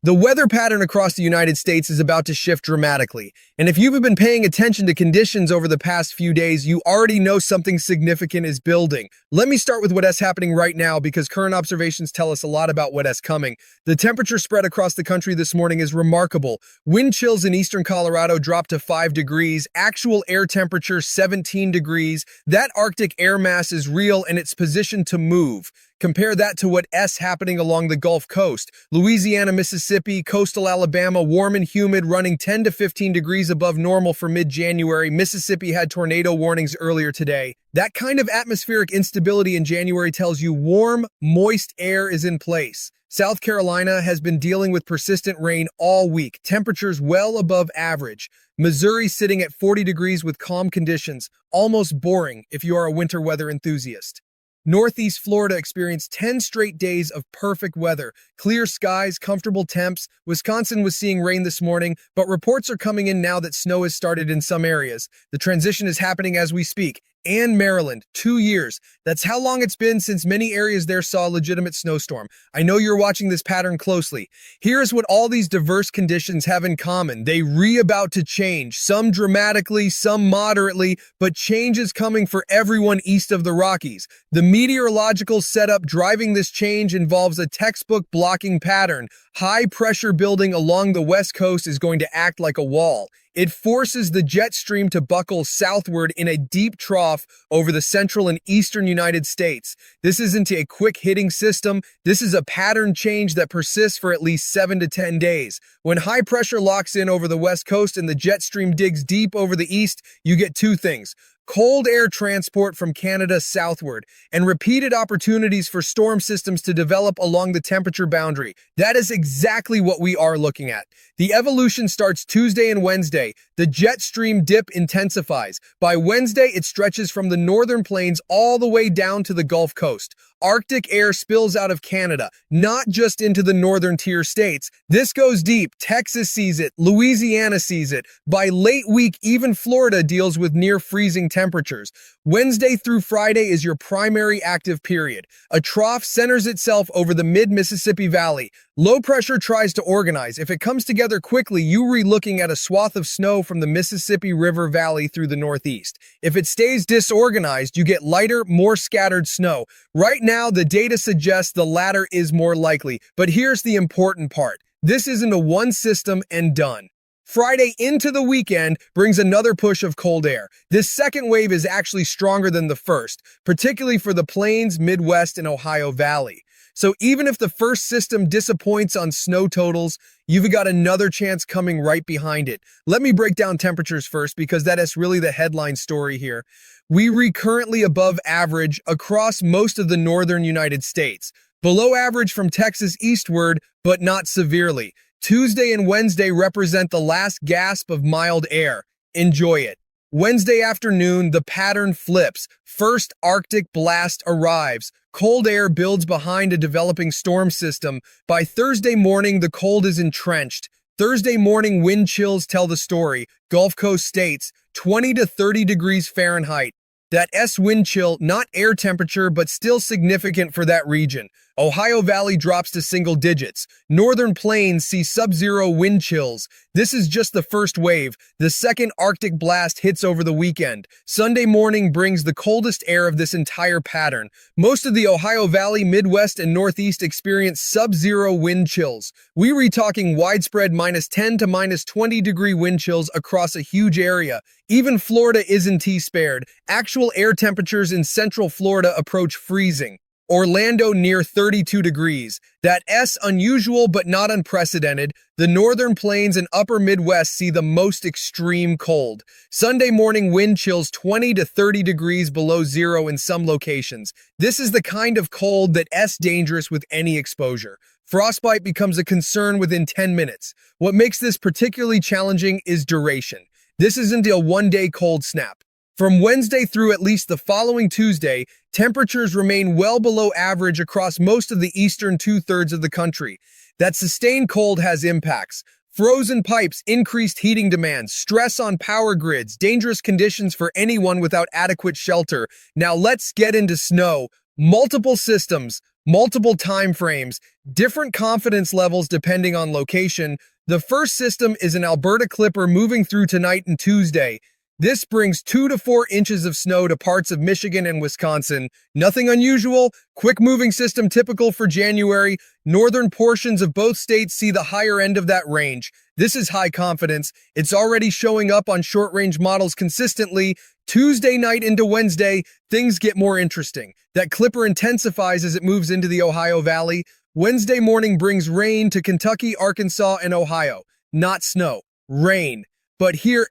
The weather pattern across the United States is about to shift dramatically, and if you've been paying attention to conditions over the past few days, you already know something significant is building. Let me start with what's happening right now because current observations tell us a lot about what's coming. The temperature spread across the country this morning is remarkable. Wind chills in eastern Colorado dropped to 5 degrees, actual air temperature 17 degrees. That Arctic air mass is real and it's positioned to move. Compare that to what's happening along the Gulf Coast. Louisiana, Mississippi, coastal Alabama, warm and humid, running 10 to 15 degrees above normal for mid-January. Mississippi had tornado warnings earlier today. That kind of atmospheric instability in January tells you warm, moist air is in place. South Carolina has been dealing with persistent rain all week, temperatures well above average. Missouri sitting at 40 degrees with calm conditions, almost boring if you are a winter weather enthusiast. Northeast Florida experienced 10 straight days of perfect weather. Clear skies, comfortable temps. Wisconsin was seeing rain this morning, but reports are coming in now that snow has started in some areas. The transition is happening as we speak. And Maryland, 2 years. That's how long it's been since many areas there saw a legitimate snowstorm. I know you're watching this pattern closely. Here's what all these diverse conditions have in common. They about to change, some dramatically, some moderately, but change is coming for everyone east of the Rockies. The meteorological setup driving this change involves a textbook blocking pattern. High pressure building along the west coast is going to act like a wall. It forces the jet stream to buckle southward in a deep trough over the central and eastern United States. This isn't a quick hitting system. This is a pattern change that persists for at least 7 to 10 days. When high pressure locks in over the west coast and the jet stream digs deep over the east, you get two things: cold air transport from Canada southward, and repeated opportunities for storm systems to develop along the temperature boundary. That is exactly what we are looking at. The evolution starts Tuesday and Wednesday. The jet stream dip intensifies. By Wednesday, it stretches from the northern plains all the way down to the Gulf Coast. Arctic air spills out of Canada, not just into the northern tier states. This goes deep. Texas sees it. Louisiana sees it. By late week, even Florida deals with near freezing temperatures. Wednesday through Friday is your primary active period. A trough centers itself over the mid-Mississippi Valley. Low pressure tries to organize. If it comes together quickly, you're looking at a swath of snow from the Mississippi River Valley through the northeast. If it stays disorganized, you get lighter, more scattered snow. Right now, the data suggests the latter is more likely. But here's the important part. This isn't a one system and done. Friday into the weekend brings another push of cold air. This second wave is actually stronger than the first, particularly for the plains, Midwest, and Ohio Valley. So even if the first system disappoints on snow totals, you've got another chance coming right behind it. Let me break down temperatures first because that is really the headline story here. We're currently above average across most of the northern United States. Below average from Texas eastward, but not severely. Tuesday and Wednesday represent the last gasp of mild air. Enjoy it. Wednesday afternoon, the pattern flips. First Arctic blast arrives. Cold air builds behind a developing storm system. By Thursday morning, the cold is entrenched. Thursday morning wind chills tell the story. Gulf Coast states, 20 to 30 degrees Fahrenheit. That wind chill, not air temperature, but still significant for that region. Ohio Valley drops to single digits. Northern plains see sub-zero wind chills. This is just the first wave. The second Arctic blast hits over the weekend. Sunday morning brings the coldest air of this entire pattern. Most of the Ohio Valley, Midwest, and Northeast experience sub-zero wind chills. We're talking widespread -10 to -20 degree wind chills across a huge area. Even Florida isn't spared. Actual air temperatures in central Florida approach freezing. Orlando near 32 degrees. That's unusual but not unprecedented. The northern plains and upper Midwest see the most extreme cold. Sunday morning wind chills 20 to 30 degrees below zero in some locations. This is the kind of cold that's dangerous with any exposure. Frostbite becomes a concern within 10 minutes. What makes this particularly challenging is duration. This isn't a one-day cold snap. From Wednesday through at least the following Tuesday, temperatures remain well below average across most of the eastern two-thirds of the country. That sustained cold has impacts. Frozen pipes, increased heating demands, stress on power grids, dangerous conditions for anyone without adequate shelter. Now let's get into snow. Multiple systems, multiple time frames, different confidence levels depending on location. The first system is an Alberta Clipper moving through tonight and Tuesday. This brings 2 to 4 inches of snow to parts of Michigan and Wisconsin. Nothing unusual, quick moving system typical for January. Northern portions of both states see the higher end of that range. This is high confidence. It's already showing up on short-range models consistently. Tuesday night into Wednesday, things get more interesting. That Clipper intensifies as it moves into the Ohio Valley. Wednesday morning brings rain to Kentucky, Arkansas, and Ohio. Not snow, rain. But here's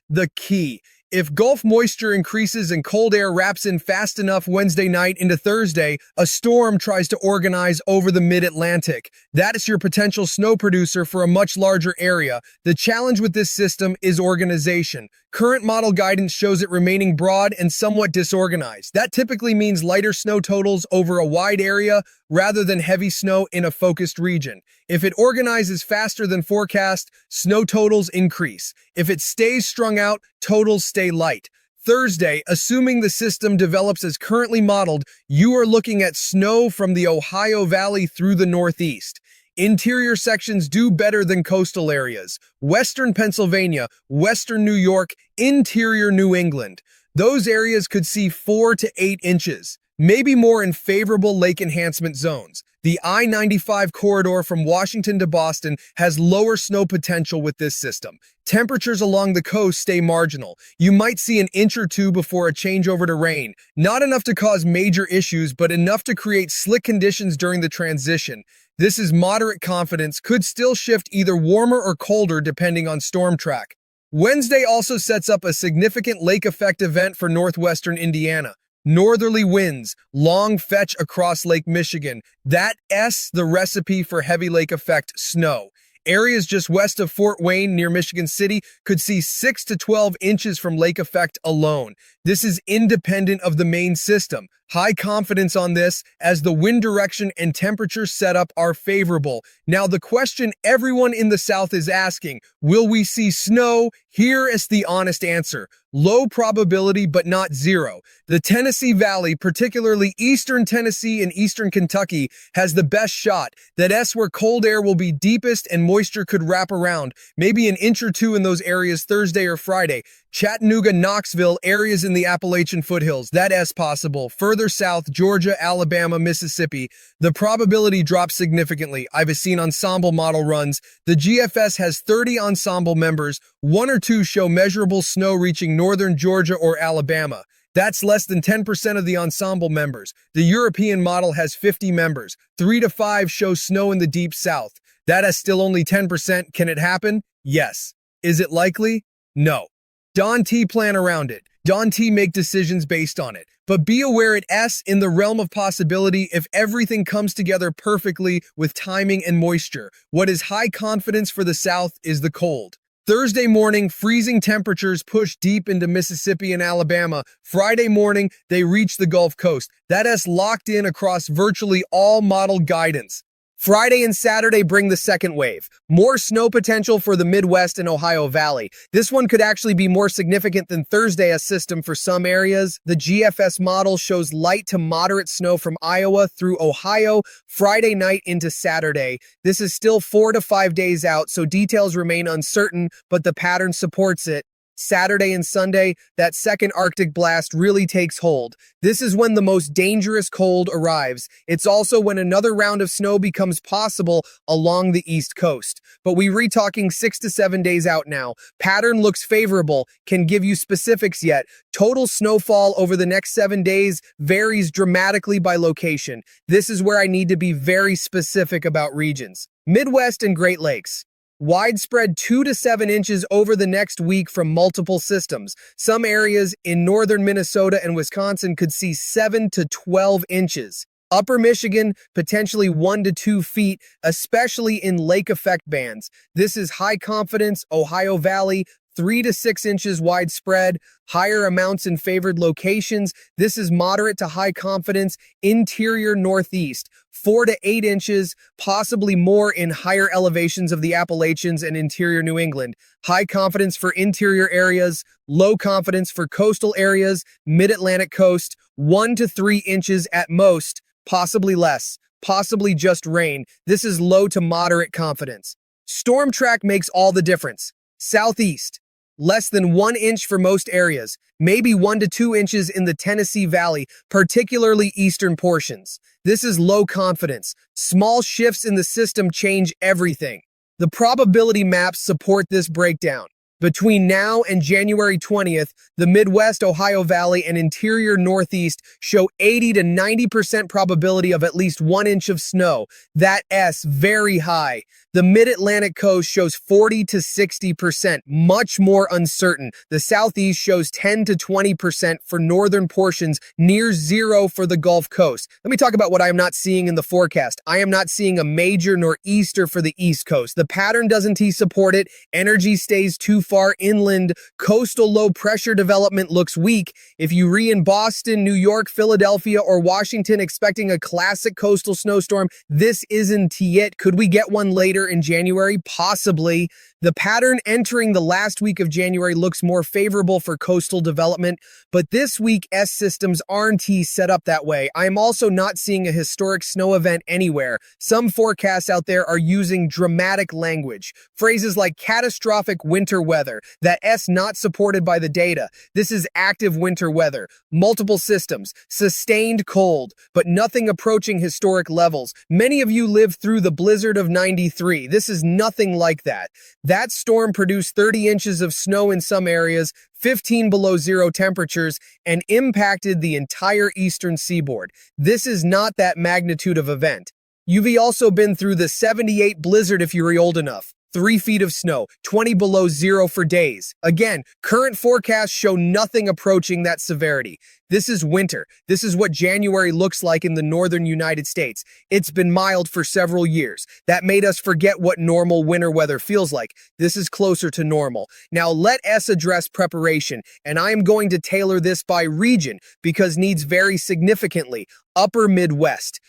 the key. If Gulf moisture increases and cold air wraps in fast enough Wednesday night into Thursday, a storm tries to organize over the mid-Atlantic. That is your potential snow producer for a much larger area. The challenge with this system is organization. Current model guidance shows it remaining broad and somewhat disorganized. That typically means lighter snow totals over a wide area rather than heavy snow in a focused region. If it organizes faster than forecast, snow totals increase. If it stays strung out, totals stay light. Thursday, assuming the system develops as currently modeled, you are looking at snow from the Ohio Valley through the Northeast. Interior sections do better than coastal areas. Western Pennsylvania, western New York, interior New England. Those areas could see 4 to 8 inches. Maybe more in favorable lake enhancement zones. The I-95 corridor from Washington to Boston has lower snow potential with this system. Temperatures along the coast stay marginal. You might see an inch or two before a changeover to rain. Not enough to cause major issues, but enough to create slick conditions during the transition. This is moderate confidence, could still shift either warmer or colder depending on storm track. Wednesday also sets up a significant lake effect event for northwestern Indiana. Northerly winds, long fetch across Lake Michigan. That's the recipe for heavy lake effect snow. Areas just west of Fort Wayne near Michigan City could see 6 to 12 inches from lake effect alone. This is independent of the main system. High confidence on this as the wind direction and temperature setup are favorable. Now the question everyone in the South is asking, will we see snow? Here is the honest answer. Low probability, but not zero. The Tennessee Valley, particularly eastern Tennessee and eastern Kentucky, has the best shot. That's where cold air will be deepest and moisture could wrap around. Maybe an inch or two in those areas Thursday or Friday. Chattanooga, Knoxville, areas in the Appalachian foothills. That's possible. Further south, Georgia, Alabama, Mississippi, the probability drops significantly. I've seen ensemble model runs. The GFS has 30 ensemble members. 1 or 2 show measurable snow reaching northern Georgia or Alabama. That's less than 10% of the ensemble members. The European model has 50 members. 3 to 5 show snow in the deep south. That is still only 10%. Can it happen? Yes. Is it likely? No. Don T plan around it. Don T make decisions based on it. But be aware it's in the realm of possibility if everything comes together perfectly with timing and moisture. What is high confidence for the South is the cold. Thursday morning, freezing temperatures push deep into Mississippi and Alabama. Friday morning, they reach the Gulf Coast. That's locked in across virtually all model guidance. Friday and Saturday bring the second wave. More snow potential for the Midwest and Ohio Valley. This one could actually be more significant than Thursday's system for some areas. The GFS model shows light to moderate snow from Iowa through Ohio, Friday night into Saturday. This is still 4 to 5 days out, so details remain uncertain, but the pattern supports it. Saturday and Sunday, that second Arctic blast really takes hold. This is when the most dangerous cold arrives. It's also when another round of snow becomes possible along the East Coast. But we're talking 6 to 7 days out now. Pattern looks favorable, can give you specifics yet. Total snowfall over the next 7 days varies dramatically by location. This is where I need to be very specific about regions. Midwest and Great Lakes. Widespread 2 to 7 inches over the next week from multiple systems. Some areas in northern Minnesota and Wisconsin could see 7 to 12 inches. Upper Michigan, potentially 1 to 2 feet, especially in lake effect bands. This is high confidence. Ohio Valley, 3 to 6 inches widespread, higher amounts in favored locations. This is moderate to high confidence. Interior Northeast, 4 to 8 inches, possibly more in higher elevations of the Appalachians and interior New England. High confidence for interior areas, low confidence for coastal areas, mid-Atlantic coast, 1 to 3 inches at most, possibly less, possibly just rain. This is low to moderate confidence. Storm track makes all the difference. Southeast, less than 1 inch for most areas, maybe 1 to 2 inches in the Tennessee Valley, particularly eastern portions. This is low confidence. Small shifts in the system change everything. The probability maps support this breakdown. Between now and January 20th, the Midwest, Ohio Valley, and interior Northeast show 80 to 90% probability of at least 1 inch of snow. That's very high. The Mid-Atlantic coast shows 40 to 60%, much more uncertain. The Southeast shows 10 to 20% for northern portions, near zero for the Gulf Coast. Let me talk about what I am not seeing in the forecast. I am not seeing a major nor easter for the East Coast. The pattern doesn't support it. Energy stays too far inland. Coastal low pressure development looks weak. If you in Boston, New York, Philadelphia, or Washington expecting a classic coastal snowstorm, this isn't it. Could we get one later in January? Possibly. The pattern entering the last week of January looks more favorable for coastal development, but this week's systems aren't set up that way. I am also not seeing a historic snow event anywhere. Some forecasts out there are using dramatic language. Phrases like catastrophic winter weather, that's not supported by the data. This is active winter weather. Multiple systems, sustained cold, but nothing approaching historic levels. Many of you lived through the blizzard of '93. This is nothing like that. That storm produced 30 inches of snow in some areas, 15 below zero temperatures, and impacted the entire eastern seaboard. This is not that magnitude of event. You've also been through the '78 blizzard if you're old enough. 3 feet of snow, 20 below zero for days. Again, current forecasts show nothing approaching that severity. This is winter. This is what January looks like in the northern United States. It's been mild for several years. That made us forget what normal winter weather feels like. This is closer to normal. Now let us address preparation, and I am going to tailor this by region because needs vary significantly. Upper Midwest,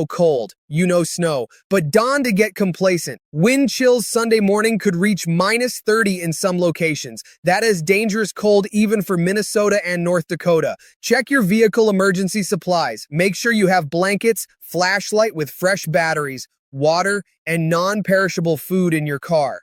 cold, snow, but dawn to get complacent. Wind chills Sunday morning could reach -30 in some locations. That is dangerous cold even for Minnesota and North Dakota. Check your vehicle emergency supplies. Make sure you have blankets, flashlight with fresh batteries, water, and non-perishable food in your car.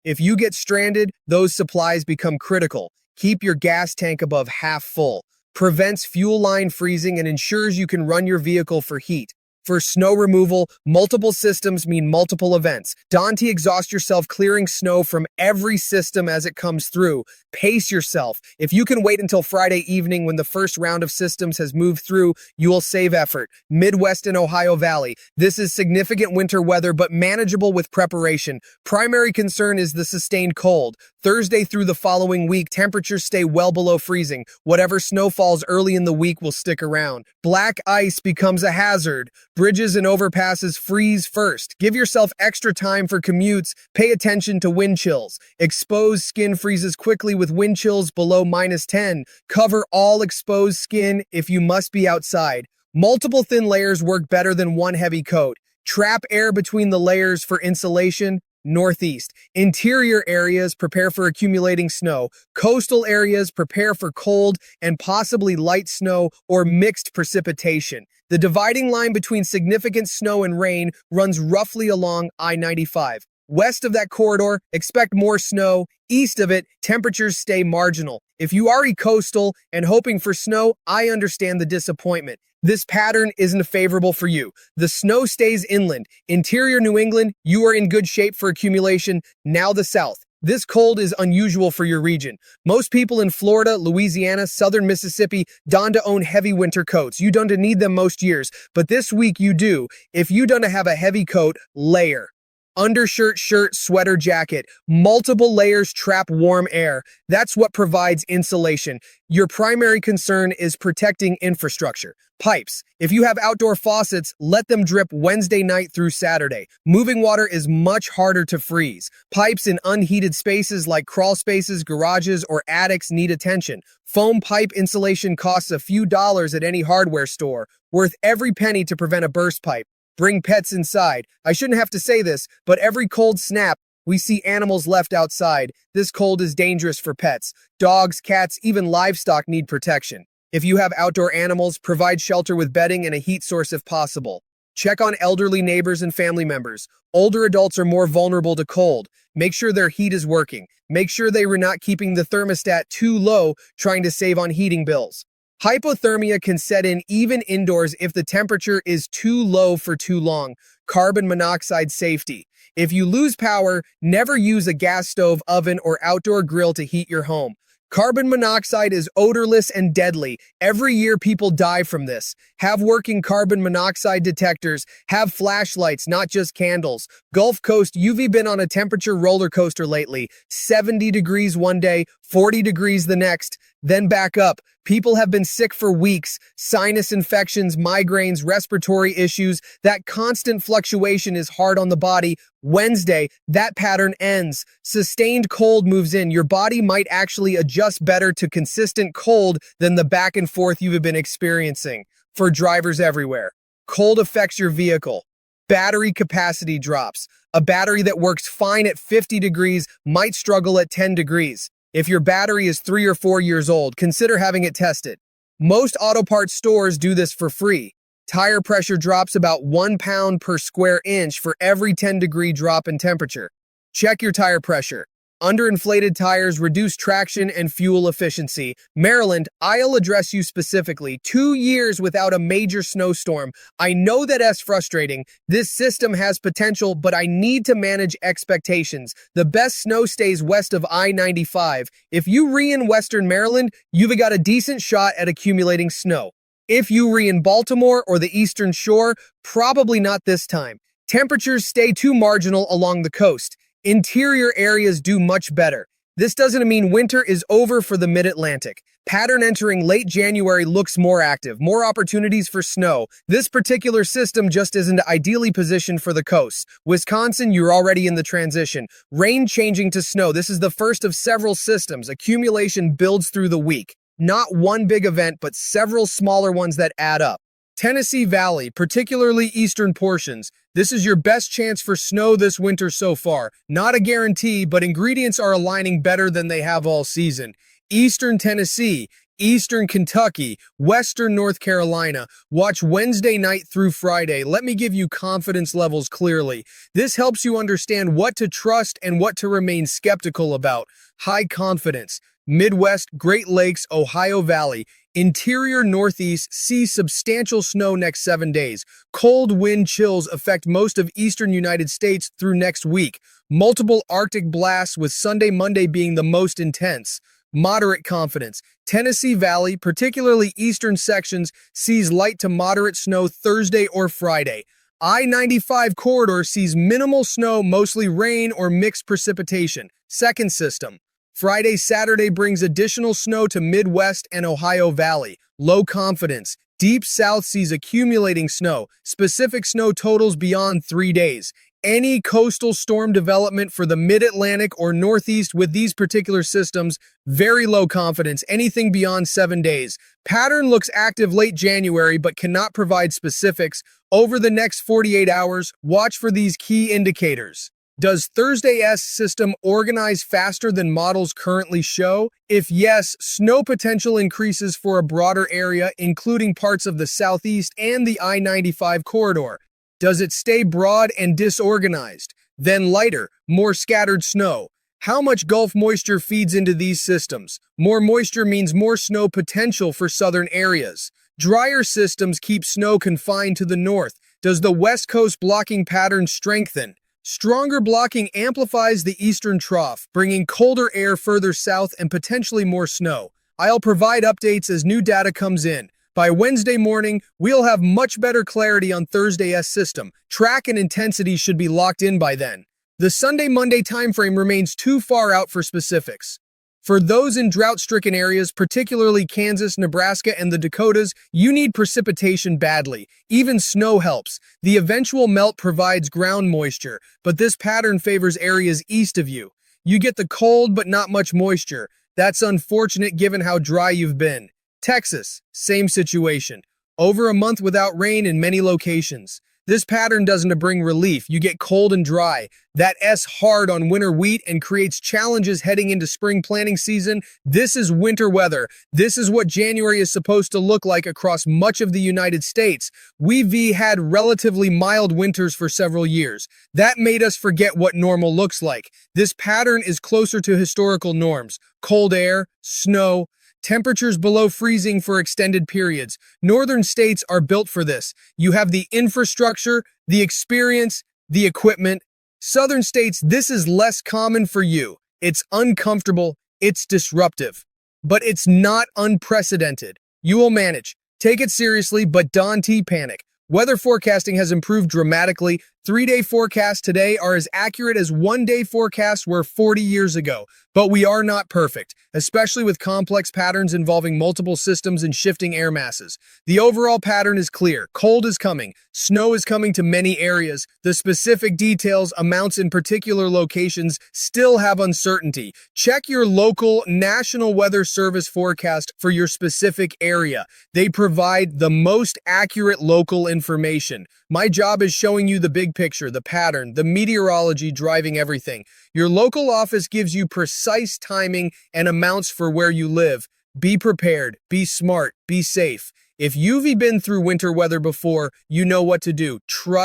If you get stranded, those supplies become critical. Keep your gas tank above half full. Prevents fuel line freezing and ensures you can run your vehicle for heat. For snow removal, multiple systems mean multiple events. Don't exhaust yourself clearing snow from every system as it comes through. Pace yourself. If you can wait until Friday evening when the first round of systems has moved through, you will save effort. Midwest and Ohio Valley. This is significant winter weather, but manageable with preparation. Primary concern is the sustained cold. Thursday through the following week, temperatures stay well below freezing. Whatever snow falls early in the week will stick around. Black ice becomes a hazard. Bridges and overpasses freeze first. Give yourself extra time for commutes. Pay attention to wind chills. Exposed skin freezes quickly with wind chills below -10. Cover all exposed skin if you must be outside. Multiple thin layers work better than one heavy coat. Trap air between the layers for insulation. Northeast. Interior areas prepare for accumulating snow. Coastal areas prepare for cold and possibly light snow or mixed precipitation. The dividing line between significant snow and rain runs roughly along I-95. West of that corridor, expect more snow. East of it, temperatures stay marginal. If you are coastal and hoping for snow, I understand the disappointment. This pattern isn't favorable for you. The snow stays inland. Interior New England, you are in good shape for accumulation. Now the South. This cold is unusual for your region. Most people in Florida, Louisiana, southern Mississippi don't own heavy winter coats. You don't need them most years, but this week you do. If you don't have a heavy coat, layer. Undershirt, shirt, sweater, jacket. Multiple layers trap warm air. That's what provides insulation. Your primary concern is protecting infrastructure. Pipes. If you have outdoor faucets, let them drip Wednesday night through Saturday. Moving water is much harder to freeze. Pipes in unheated spaces like crawl spaces, garages, or attics need attention. Foam pipe insulation costs a few dollars at any hardware store, worth every penny to prevent a burst pipe. Bring pets inside. I shouldn't have to say this, but every cold snap, we see animals left outside. This cold is dangerous for pets. Dogs, cats, even livestock need protection. If you have outdoor animals, provide shelter with bedding and a heat source if possible. Check on elderly neighbors and family members. Older adults are more vulnerable to cold. Make sure their heat is working. Make sure they were not keeping the thermostat too low, trying to save on heating bills. Hypothermia can set in even indoors if the temperature is too low for too long. Carbon monoxide safety. If you lose power, never use a gas stove, oven, or outdoor grill to heat your home. Carbon monoxide is odorless and deadly. Every year people die from this. Have working carbon monoxide detectors. Have flashlights, not just candles. Gulf Coast, you've been on a temperature roller coaster lately. 70 degrees one day, 40 degrees the next, then back up. People have been sick for weeks. Sinus infections, migraines, respiratory issues. That constant fluctuation is hard on the body. Wednesday, that pattern ends. Sustained cold moves in. Your body might actually adjust better to consistent cold than the back and forth you've been experiencing. For drivers everywhere, cold affects your vehicle. Battery capacity drops. A battery that works fine at 50 degrees might struggle at 10 degrees. If your battery is 3 or 4 years old, consider having it tested. Most auto parts stores do this for free. Tire pressure drops about 1 pound per square inch for every 10-degree drop in temperature. Check your tire pressure. Underinflated tires reduce traction and fuel efficiency. Maryland, I'll address you specifically. 2 years without a major snowstorm. I know that's frustrating. This system has potential, but I need to manage expectations. The best snow stays west of I-95. If you in Western Maryland, you've got a decent shot at accumulating snow. If you in Baltimore or the Eastern Shore, probably not this time. Temperatures stay too marginal along the coast. Interior areas do much better. This doesn't mean winter is over for the mid-Atlantic. Pattern entering late January looks more active, more opportunities for snow. This particular system just isn't ideally positioned for the coast. Wisconsin, you're already in the transition. Rain changing to snow. This is the first of several systems. Accumulation builds through the week. Not one big event, but several smaller ones that add up. Tennessee Valley, particularly eastern portions. This is your best chance for snow this winter so far. Not a guarantee, but ingredients are aligning better than they have all season. Eastern Tennessee, Eastern Kentucky, Western North Carolina. Watch Wednesday night through Friday. Let me give you confidence levels clearly. This helps you understand what to trust and what to remain skeptical about. High confidence. Midwest, Great Lakes, Ohio Valley. Interior Northeast, see substantial snow next 7 days. Cold wind chills affect most of eastern United States through next week. Multiple Arctic blasts with Sunday, Monday being the most intense. Moderate confidence. Tennessee Valley, particularly eastern sections, sees light to moderate snow Thursday or Friday. I-95 corridor sees minimal snow, mostly rain or mixed precipitation. Second system. Friday, Saturday brings additional snow to Midwest and Ohio Valley. Low confidence. Deep South sees accumulating snow. Specific snow totals beyond 3 days. Any coastal storm development for the Mid-Atlantic or Northeast with these particular systems, very low confidence. Anything beyond 7 days. Pattern looks active late January but cannot provide specifics. Over the next 48 hours, watch for these key indicators. Does Thursday's system organize faster than models currently show? If yes, snow potential increases for a broader area, including parts of the southeast and the I-95 corridor. Does it stay broad and disorganized? Then lighter, more scattered snow. How much Gulf moisture feeds into these systems? More moisture means more snow potential for southern areas. Drier systems keep snow confined to the north. Does the West Coast blocking pattern strengthen? Stronger blocking amplifies the eastern trough, bringing colder air further south and potentially more snow. I'll provide updates as new data comes in. By Wednesday morning, we'll have much better clarity on Thursday's system. Track and intensity should be locked in by then. The Sunday-Monday timeframe remains too far out for specifics. For those in drought-stricken areas, particularly Kansas, Nebraska, and the Dakotas, you need precipitation badly. Even snow helps. The eventual melt provides ground moisture, but this pattern favors areas east of you. You get the cold but not much moisture. That's unfortunate given how dry you've been. Texas, same situation. Over a month without rain in many locations. This pattern doesn't bring relief. You get cold and dry. That S hard on winter wheat and creates challenges heading into spring planting season. This is winter weather. This is what January is supposed to look like across much of the United States. We've had relatively mild winters for several years. That made us forget what normal looks like. This pattern is closer to historical norms. Cold air, snow, temperatures below freezing for extended periods. Northern states are built for this. You have the infrastructure, the experience, the equipment. Southern states, this is less common for you. It's uncomfortable, it's disruptive. But it's not unprecedented. You will manage. Take it seriously, but don't panic. Weather forecasting has improved dramatically. 3-day forecasts today are as accurate as 1-day forecasts were 40 years ago. But we are not perfect, especially with complex patterns involving multiple systems and shifting air masses. The overall pattern is clear. Cold is coming. Snow is coming to many areas. The specific details, amounts in particular locations still have uncertainty. Check your local National Weather Service forecast for your specific area. They provide the most accurate local information. My job is showing you the big picture, the pattern, the meteorology driving everything. Your local office gives you precise timing and amounts for where you live. Be prepared, be smart, be safe. If you've been through winter weather before, you know what to do. Trust